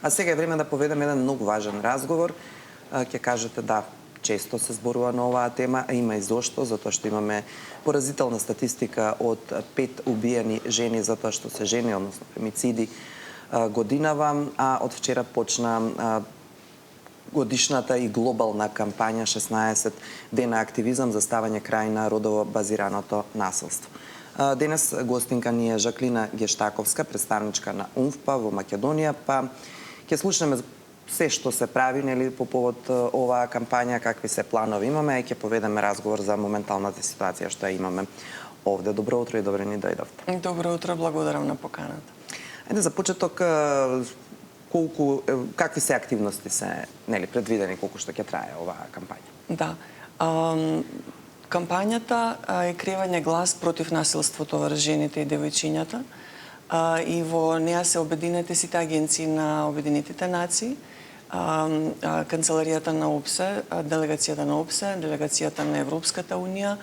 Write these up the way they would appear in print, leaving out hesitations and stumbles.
А сега е време да поведеме еден многу важен разговор. Ќе кажете да, често се зборува на оваа тема, а има и зошто, затоа што имаме поразителна статистика од 5 убиени жени затоа што се жени, односно фемициди годинава, а од вчера почна годишната и глобална кампања 16 дена активизам за ставање крај на родово базираното насилство. Денес гостинка ни е Жаклина Гештаковска, представничка на УНФПА во Македонија, па ќе слушнеме се што се прави нели по повод оваа кампања, какви се планови имаме и ќе поведеме разговор за моменталната ситуација што ја имаме овде. Добро утро и добре ни дојдовте. Добро утро, благодарам на поканата. Ајде за почеток, какви се активности се нели предвидени, колку што ќе трае оваа кампања? Да. Кампањата е крејање глас против насилството врз жените и девојчињата и во неа се обединети сите агенции на Обединетите нации, Канцеларијата на ОПСЕ, делегацијата на ОПСЕ, делегацијата на Европската унија,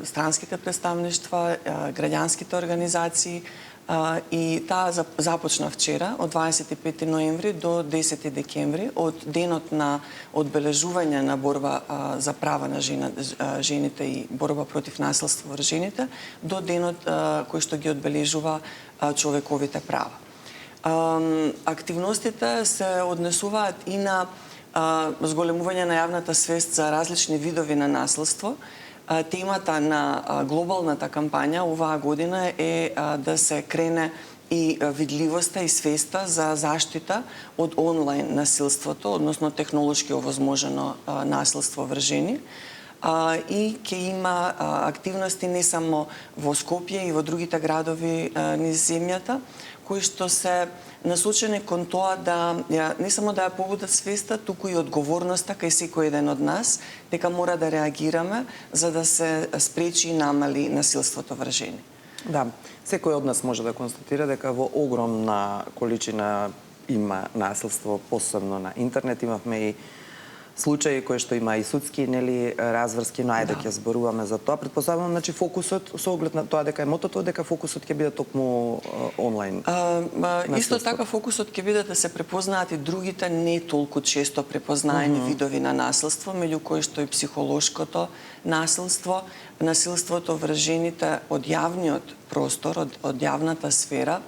странските представништва, граѓанските организации, и таа започна вчера од 25 ноември до 10 декември, од денот на одбележување на борба за права на жените и борба против насилство врз жените, до денот кој што ги одбележува човековите права. Активностите се однесуваат и на зголемување на јавната свест за различни видови на насилство. Темата на глобалната кампања оваа година е да се крене и видливоста и свеста за заштита од онлайн насилството, односно технолошки овозможено насилство врз жени. И ќе има активности не само во Скопје и во другите градови низ земјата, кои што се насочени кон тоа да не само да ја побудат свеста, туку и одговорноста кај секој еден од нас, дека мора да реагираме за да се спречи и намали насилството врз жени. Да, секој од нас може да констатира дека во огромна количина има насилство, посебно на интернет. Имавме и случаи кои што има и судски нели разврски, но ајде ќе зборуваме за тоа. Претпоставувам, значи фокусот со оглед на тоа дека е мотото дека фокусот ќе биде токму онлайн. Исто така фокусот ќе биде да се препознаат и другите не толку често препознаени видови на насилство, меѓу кои што и психолошкото насилство, насилството врз жените од јавниот простор, од јавната сфера,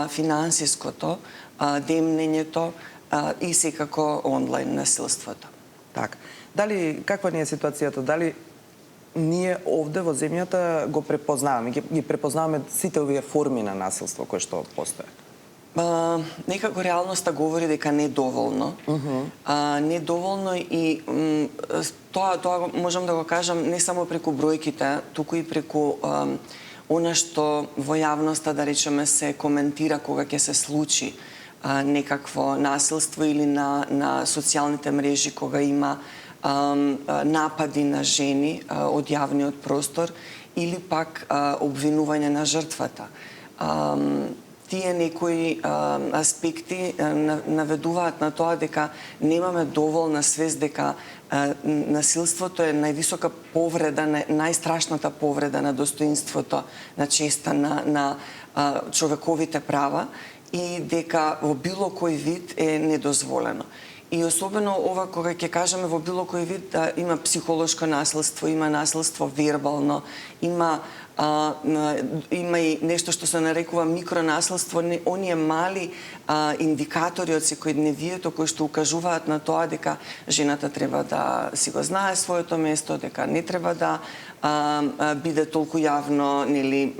финансиското, демнењето и секако онлайн насилството. Така. Дали каква ни е ситуацијата? Дали ние овде во земјата го препознаваме, ги препознаваме сите овие форми на насилство кои што постојат? Некако реалноста говори дека не доволно. Не доволно и тоа можам да го кажам не само преку бројките, туку и преку она што во јавноста, да речеме, се коментира кога ќе се случи некакво насилство или на социјалните мрежи кога има напади на жени од јавниот простор или пак обвинување на жртвата. Тие некои аспекти наведуваат на тоа дека немаме доволна свест дека насилството е највисока повреда, најстрашната повреда на достоинството, на честа, на човековите права, и дека во било кој вид е недозволено. И особено ова кога ќе кажеме во било кој вид, да има психолошко насилство, има насилство вербално, има и нешто што се нарекува микронасилство, оние мали индикатори од секојдневието кои што укажуваат на тоа дека жената треба да си го знае своето место, дека не треба да биде толку јавно, нели,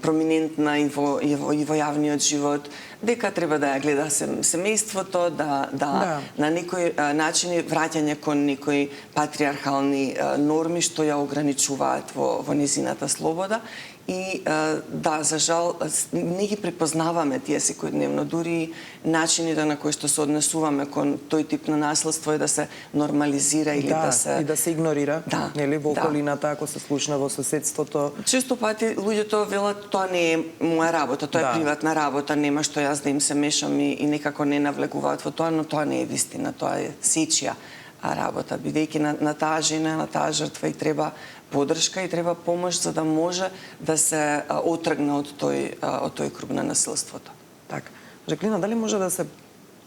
проминентна и во јавниот живот, дека треба да ја гледа семејството, да на некои начини враќање кон некои патриархални норми што ја ограничуваат во незината слобода. И да, за жал, не ги препознаваме тие секојдневно, дури начините на кои што се однесуваме кон тој тип на насилство е да се нормализира или да се... и да се игнорира, нели, во околината, ако се слушна во соседството. Често пати луѓето велат, тоа не е моја работа, тоа е приватна работа, нема што јас да им се мешам и некако не навлегуваат во тоа, но тоа не е вистина, тоа е сечија работа, бидејќи на таа жена, на таа жртва и треба подршка и треба помош за да може да се отргне од тој круг на насилството. Така. Жаклина, дали може да се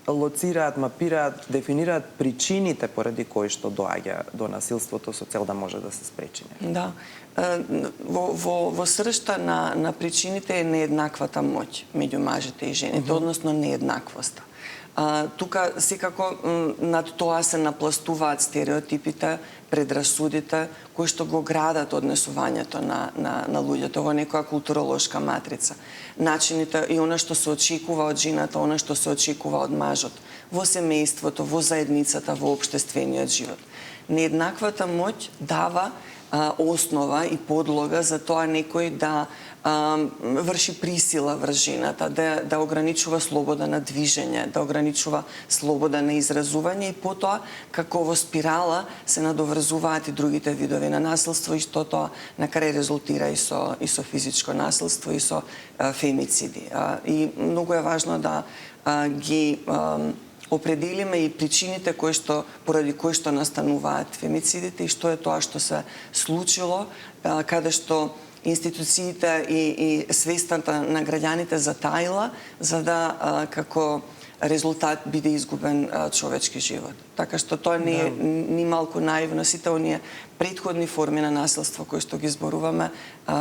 лоцираат, мапираат, дефинираат причините поради кои што доаѓа до насилството со цел да може да се спречи? Да. Во сршта на причините е нееднаквата моќ меѓу мажите и жените, односно нееднаквоста. Тука секако над тоа се напластуваат стереотипите, предрасудите кои што го градат однесувањето на луѓето во некоја културолошка матрица. Начините и она што се очекува од жената, она што се очекува од мажот, во семејството, во заедницата, во општествениот живот. Нееднаквата моќ дава основа и подлога за тоа некој да врши присила врз жената, да ограничува слобода на движење, да ограничува слобода на изразување и потоа, како во спирала, се надоврзуваат и другите видови на насилство и што тоа на крај резултира и со физичко насилство и со фемициди. И многу е важно да ги определиме и причините поради кои што настануваат фемицидите и што е тоа што се случило, каде што институциите и свестата на граѓаните затаила, за да како резултат биде изгубен човечки живот. Така што тоа не е ни малку наивно. Сите оние претходни форми на насилство кои што ги зборуваме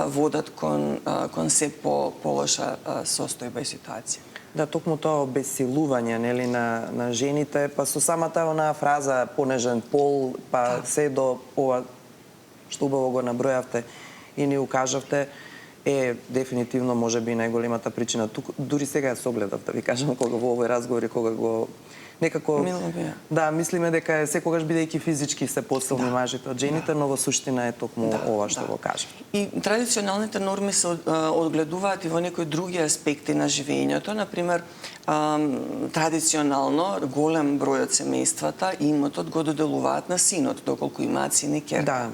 водат кон се полоша состојба и ситуација. Да, токму тоа обесилување, нели, на жените, па со самата онаа фраза понежен пол, па се до ова што убаво го набројавте и ни укажавте, е дефинитивно можеби најголемата причина. Дури сега ја согледав, да ви кажам, кога во овој разговор и кога го некако да, мислиме дека секогаш бидејќи физички се посилни мажите од жените, но во суштина е токму ова што го кажа. И традиционалните норми се одгледуваат и во некои други аспекти на живењето, например традиционално голем број од семејствата имотот го доделуваат на синот, доколку имаат син и ќерка. Да.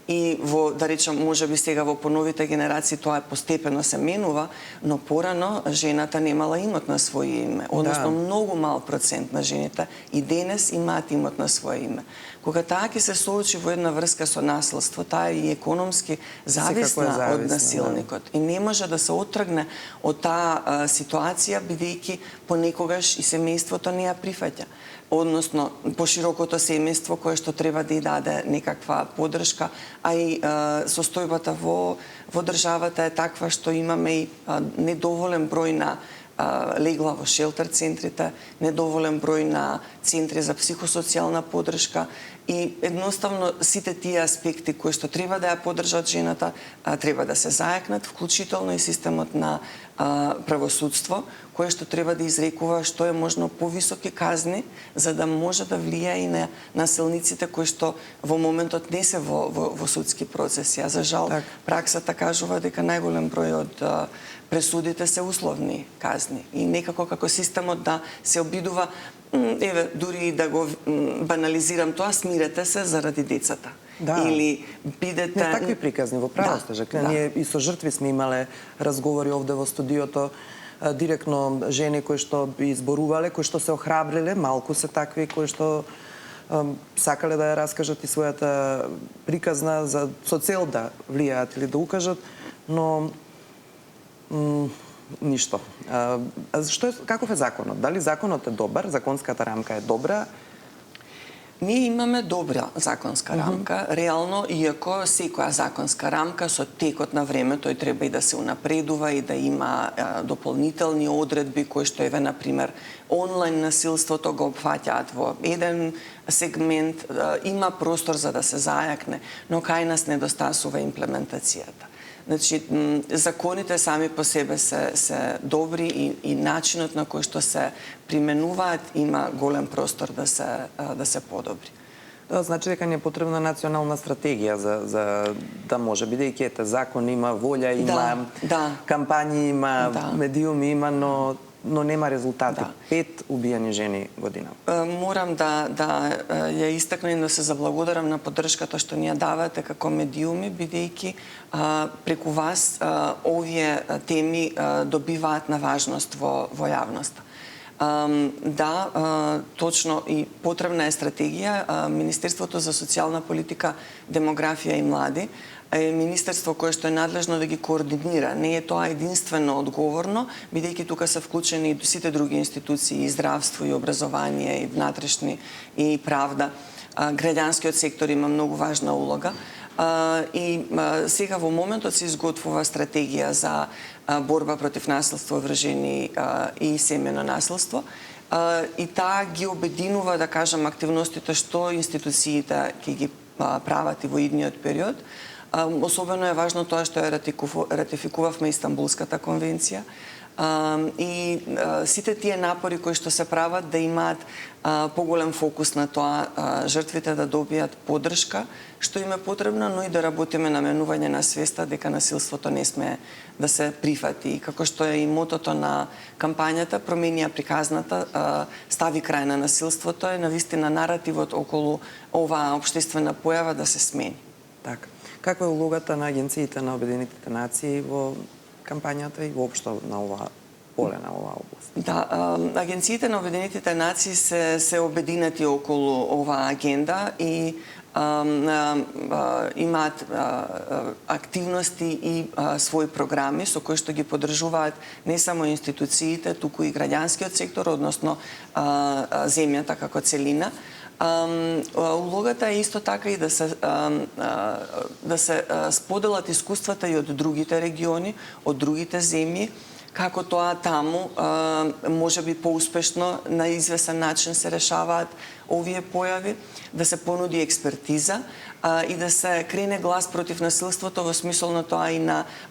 И да речам, можеби сега во поновите генерации тоа постепено се менува, но порано жената немала имот на своје име. Односно, многу мал процент на жените и денес имаат имот на своје име. Кога таа ќе се соочи во една врска со насилство, таа е и економски зависна од насилникот. И не може да се оттргне од таа ситуација, бидејќи понекогаш и семејството не ја прифаќа. Односно, поширокото семејство кое што треба да ја даде некаква поддршка, а и состојбата во државата е таква што имаме и недоволен број на легла во шелтер центрите, недоволен број на центри за психосоцијална поддршка и едноставно сите тие аспекти кои што треба да ја поддржат жената треба да се зајакнат, вклучително и системот на правосудство, кое што треба да изрекува што е можно повисоки казни за да може да влија и на насилниците кои што во моментот не се во судски процеси. А за жал праксата кажува дека најголем број од пресудите се условни казни и некако како системот да се обидува дури да го банализирам тоа, смирете се заради децата. Да. Или бидете... Не, такви приказни, во право сте, Жаклина. Ние и со жртви сме имале разговори овде во студиото, директно жени кои што би изборувале, кои што се охрабриле, малку се такви, кои што сакале да ја раскажат и својата приказна со цел да влијаат или да укажат, но ништо. Каков е законот? Дали законот е добар? Законската рамка е добра? Ние имаме добра законска рамка, реално, иако секоја законска рамка со текот на време тој треба и да се унапредува и да има дополнителни одредби кои што еве например онлайн насилството го опфаќаат во еден сегмент, има простор за да се зајакне, но кај нас недостасува имплементацијата. Значи, законите сами по себе се добри и начинот на кој што се применуваат има голем простор да се подобри. Тоа значи дека не е потребна национална стратегија за да може, бидејќи ете закон има, волја има, кампањи има, медиуми има, но нема резултати. 5 убиени жени година. Морам да ја истакнем и да се заблагодарам на поддршката што ни ја давате како медиуми, бидејќи преку вас овие теми добиваат на важност во јавноста. Да, точно и потребна е стратегија. Министерството за социјална политика, демографија и млади е министерство кое што е надлежно да ги координира. Не е тоа единствено одговорно, бидејќи тука се вклучени и сите други институции, и здравство, и образование, и внатрешни, и правда. Граѓанскиот сектор има многу важна улога. И сега во моментот се изготвува стратегија за борба против насилство врз жени и семејно насилство. И таа ги обединува, да кажам, активностите што институциите ќе ги прават и во идниот период. Особено е важно тоа што ја ратификувавме Истанбулската конвенција. И сите тие напори кои што се прават да имаат поголем фокус на тоа жртвите да добијат поддршка што им е потребно, но и да работиме на менување на свеста дека насилството не смее да се прифати. И како што е и мотото на кампањата "Промени ја приказната, стави крај на насилството", е навистина наративот околу оваа општествена појава да се смени. Така. Каква е улогата на агенциите на Обединетите нации во кампањата и воопшто на оваа поле, на оваа област? Да, агенциите на Обединетите нации се обединети околу оваа агенда и имаат активности и своји програми со кои што ги поддржуваат не само институциите, туку и граѓанскиот сектор, односно земјата како целина. Улогата е исто така и да се споделат искуствата и од другите региони, од другите земји, како тоа таму може би поуспешно на извесен начин се решаваат овие појави, да се понуди експертиза и да се крене глас против насилството во смисол на тоа и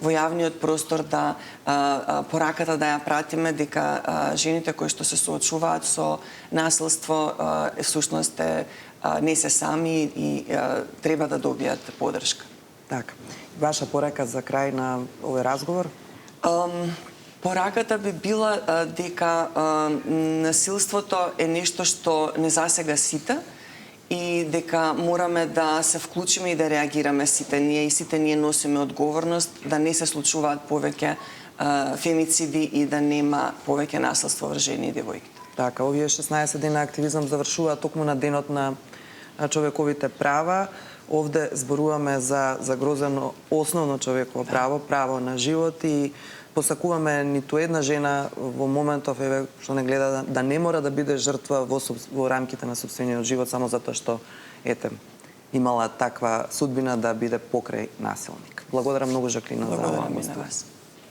во јавниот простор да пораката да ја пратиме дека жените кои што се соочуваат со насилство всушност не се сами и треба да добијат поддршка. Така. Ваша порака за крај на овој разговор? Пораката би била дека насилството е нешто што не засега сите и дека мораме да се вклучиме и да реагираме сите ние и сите ние носиме одговорност да не се случуваат повеќе фемициди и да нема повеќе насилство врз жени и девојките. Така, овие 16 дена активизам завршува токму на денот на човековите права. Овде зборуваме за загрозено основно човеково право, право на живот и посакуваме ниту една жена во моментов што не гледа да не мора да биде жртва во рамките на сопствениот живот само затоа што имала таква судбина да биде покрај насилник. Благодарам многу, Жаклина, за оваа гостување.